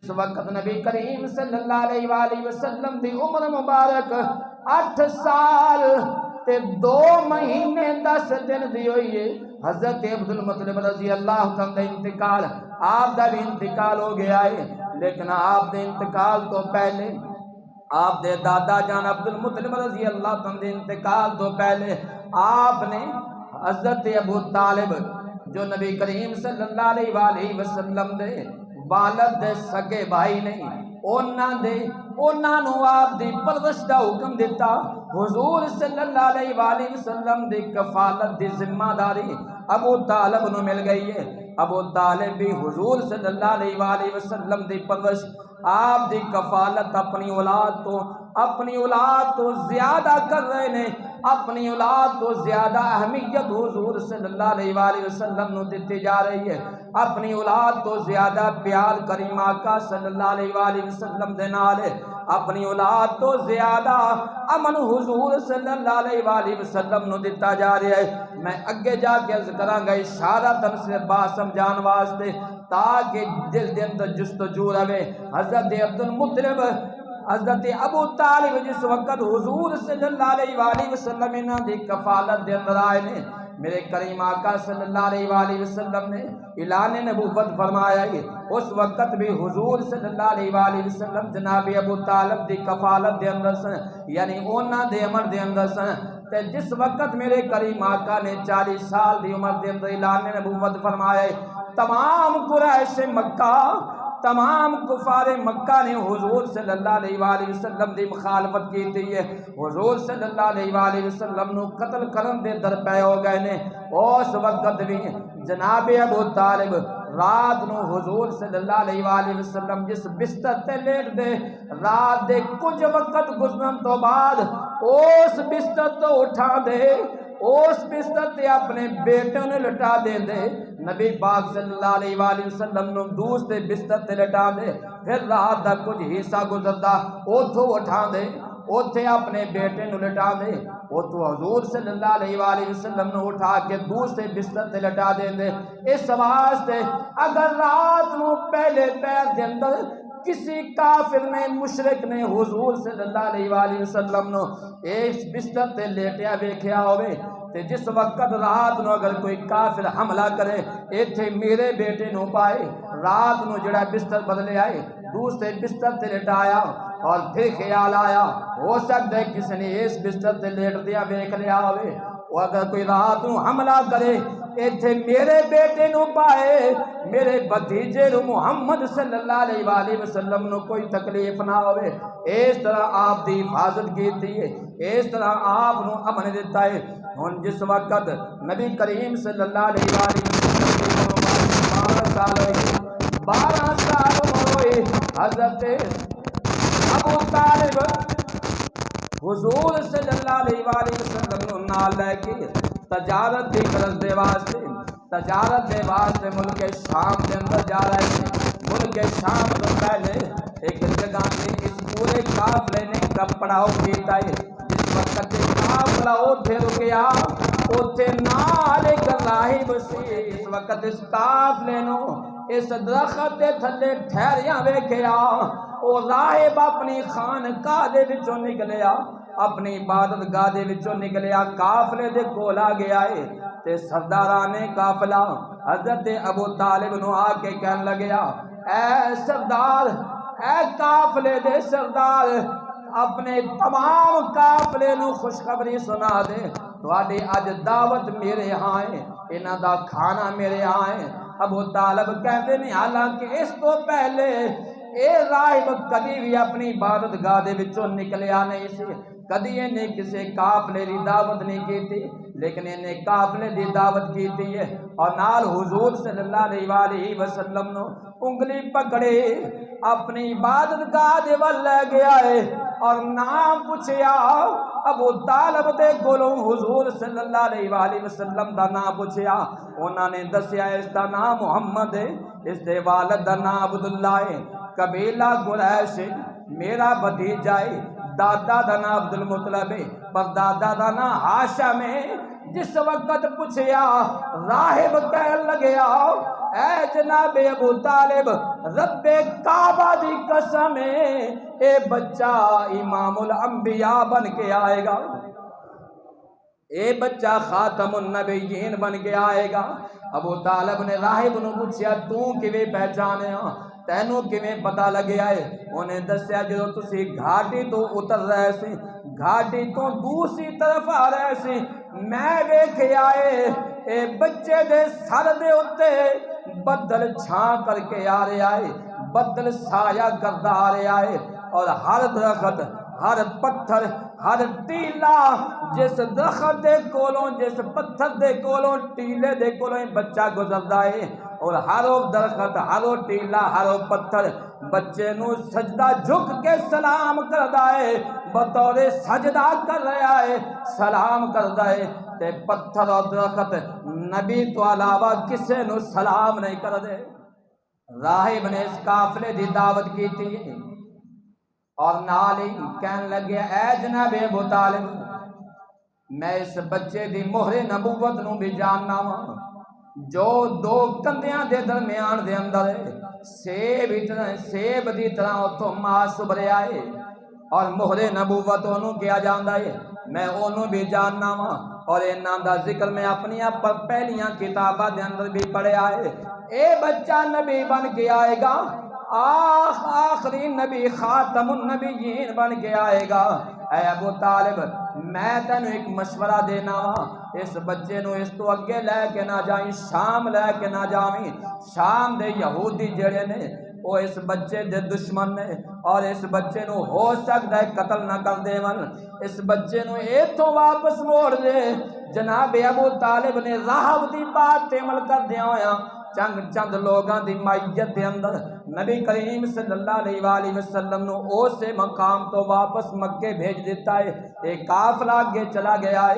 اس وقت نبی کریم صلی اللہ علیہ وآلہ وسلم دی عمر مبارک 8 سال تے 2 مہینے 10 دن دی ہوئی ہے۔ حضرت عبدالمطلب رضی اللہ عنہ دا انتقال، آپ دا بھی انتقال ہو گیا ہے، لیکن آپ دے انتقال تو پہلے آپ دے دادا جان عبدالمطلب رضی اللہ عنہ دے انتقال تو پہلے آپ نے حضرت ابو طالب جو نبی کریم صلی اللہ علیہ وآلہ وسلم دے والد دے سگے بھائی نہیں، اونا نو آپ دی پرورش دا حکم دیتا۔ حضور صلی اللہ علیہ وآلہ وسلم دی کفالت دی ذمہ داری ابو طالب نو مل گئی ہے۔ ابو طالب بھی حضور صلی اللہ علیہ وآلہ وسلم دی پرورش، آپ دی کفالت اپنی اولاد تو زیادہ کر رہے نے، اپنی اولاد تو زیادہ اہمیت حضور صلی اللہ علیہ وآلہ وسلم نو دیتی جا رہی ہے، اپنی اولاد تو زیادہ پیار کریم آقا صلی اللہ علیہ وآلہ وسلم دے نال ہے، اپنی اولاد تو زیادہ امن حضور صلی اللہ علیہ وآلہ وسلم نو دیتا جا رہا ہے۔ میں اگے جا کے عرض کروں گا اشارتاً سے بات سمجھان واسطے تاکہ دل دے اندر جستجو رہے۔ حضرت عبدالمطلب حضرت ابو طالب جس وقت حضور صلی اللہ علیہ وآلہ وسلم انہاں دی کفالت دے اندر آئے نے، میرے کریم آقا صلی اللہ علیہ وآلہ وسلم نے اعلان نبوت فرمایا ہے۔ اس وقت بھی حضور صلی اللہ علیہ وآلہ وسلم جناب ابو طالب دی کفالت دے اندر سن، یعنی اونا دے عمر دے اندر سن، تے جس وقت میرے کریم آقا نے 40 سال دی عمر دے اندر اعلان نبوت فرمایا ہے، تمام قریش مکہ، تمام کفار مکہ نے حضور صلی اللہ علیہ وآلہ وسلم دی مخالفت کی تھی ہے۔ حضور صلی اللہ علیہ وآلہ وسلم نو قتل کرن دے درپے ہو گئے نے۔ اس وقت بھی جناب ابو طالب رات نو حضور صلی اللہ علیہ وآلہ وسلم جس بستر تے لیٹ دے، رات دے کچھ وقت گزرن تو بعد اس بستر تو اٹھا دے، اس بستر تے اپنے بیٹے نے لٹا دے دے، نبی پاک صلی اللہ علیہ وآلہ وسلم نو دوسرے بستر تے لٹا دے، پھر رات دا کچھ حصہ گزردا اوتھوں اٹھا دے، اوتھے اپنے بیٹے نو لٹا دے، اوتھوں حضور صلی اللہ علیہ وآلہ وسلم نو اٹھا کے دوسرے بستر تے لٹا دے دے۔ اس واسطے اگر رات نو پہلے پیر دے اندر کسی کافر نے مشرک نے حضور صلی اللہ علیہ وآلہ وسلم نو اس بستر تے لیٹیا ویکھیا ہوئے، تے جس وقت رات نو اگر کوئی کافر حملہ کرے ایتھے میرے بیٹے نو پائے، رات نو جڑا بستر بدلے آئے دوسرے بستر تے لٹایا، اور پھر خیال آیا ہو سکتا ہے کسی نے اس بستر تے لیٹ دیا ویکھ لیا ہوئے، اور اگر کوئی رات نو حملہ کرے ایتھے میرے بیٹے نو پائے، میرے بھتیجے نو محمد صلی اللہ علیہ وآلہ وسلم نو کوئی تکلیف نہ ہوئے، اس طرح آپ دی حفاظت کیتی ہے، اس طرح آپ نو امن دیتا ہے۔ ہن جس وقت نبی کریم صلی اللہ علیہ وآلہ وسلم 12 سال عمر ہوئی، حضرت ابو طالب حضور صلی اللہ علیہ وآلہ وسلم نو نال لے کے تجارت دی غرض دے واسطے ملک شام دے اندر جا رہے تھے۔ ملک شام تو پہلے ایک جگہ سے اس پورے قافلے نے پڑاؤ کیتا ہے، جس وقت قافلہ اوتھے رکیا اوتھے نال ایک راہب سی، اس وقت اس قافلے نو اس درخت دے تھلے ٹھہریاں ویکھیا، او راہب اپنی خانقاہ دے وچوں نکلیا، اپنی عبادت گاہ دے وچوں نکلیا، قافلے دے کول آ گیا ہے، تے سرداران قافلہ حضرت ابو طالب نو آ کے کہن لگیا، اے سردار، اے قافلے دے سردار، اپنے تمام قافلے نو خوشخبری سنا دے، تہاڈی اج دعوت میرے ہاں ہے، انہاں دا کھانا میرے ہاں ہے۔ ابو طالب کہتے ہیں حالانکہ اس تو پہلے اے راہب کدی بھی اپنی عبادت گاہ دے وچوں نکلیا نہیں سی، کدی انہیں کسی قافلے دی دعوت نہیں کی تھی، لیکن انہیں قافلے دی دعوت کی تھی ہے، اور نال حضور صلی اللہ علیہ وآلہ وسلم نو انگلی پکڑے اپنی عبادت گاہ دے ول لے گیا ہے، اور نام پوچھیا ابو طالب دے کولوں حضور صلی اللہ علیہ وآلہ وسلم دا نام پوچھیا، انہاں نے دسیا اس دا نام محمد ہے، اس دے والد دا نام عبداللہ ہے، قبیلہ قریش، میرا بھتیجا ہے، دادا دا نام عبدالمطلب ہے، پر دادا دا نام ہاشم ہے۔ جس وقت پوچھیا راہب کہن لگیا اے جناب ابو طالب رب کعبہ دی قسم اے بچہ امام الانبیاء بن کے آئے گا، اے بچہ خاتم النبیین بن کے آئے گا۔ ابو طالب نے راہب نو پوچھیا تو کیویں پہچانیا، تینوں کیویں پتہ لگیا ہے؟ انہیں دسیا جو تسی گھاٹی تو اتر رہے سی، گھاٹی تو دوسری طرف آ رہے سی، میں ویکھیا اے بچے دے سر دے اتے بدل چھاں کر کے آ رہا ہے، بدل سایہ کردا آ رہا ہے، اور ہر درخت، ہر پتھر، ہر ٹیلا جس درخت دے کولوں، جس پتھر دے کولوں، ٹیلے دے کولوں بچہ گزردا ہے، اور ہر درخت، ہر ٹیلا، ہر پتھر بچے نو سجدہ جھک کے سلام کردا ہے، بطور سجدہ کر رہا ہے، سلام کردا ہے، تے پتھر اور درخت نبی تو علاوہ کسے نو سلام نہیں کر دے۔ راہب نے اس قافلے دی دعوت کی تھی اور نال ہی کہنے لگے اے جناب ابو طالب میں اس بچے دی مہر نبوت نو بھی جاننا وا، جو دو کندیاں دے درمیان دے اندر سیب دی طرح اتوں ماس ابھریا ہے، اور مہر نبوت انہوں کیا جاندا ہے، میں انہوں بھی جاننا وا، اور انہاں دا ذکر میں اپنی پہلیاں کتاباں دے اندر بھی پڑھیا ہے۔ اے بچہ نبی بن کے آئے گا، آخری نبی خاتم النبیین بن کے آئے گا۔ اے ابو طالب میں تینوں ایک مشورہ دینا وا، اس بچے نو اس تو اگے لے کے نہ جائیں، شام لے کے نہ جائیں، شام دے یہودی جڑے نے وہ اس بچے دے دشمن نے، اور اس بچے نو ہو سکتا ہے قتل نہ کر دے ون، اس بچے نو ایتھوں واپس موڑ دے۔ جناب ابو طالب نے راہب دی بات تے عمل کر دیا ہویا چند لوگاں دی مائیت دے اندر نبی کریم صلی اللہ علیہ وآلہ وسلم نو اسے مقام تو واپس مکے بھیج دیتا ہے، ایک قافلہ آگے چلا گیا ہے۔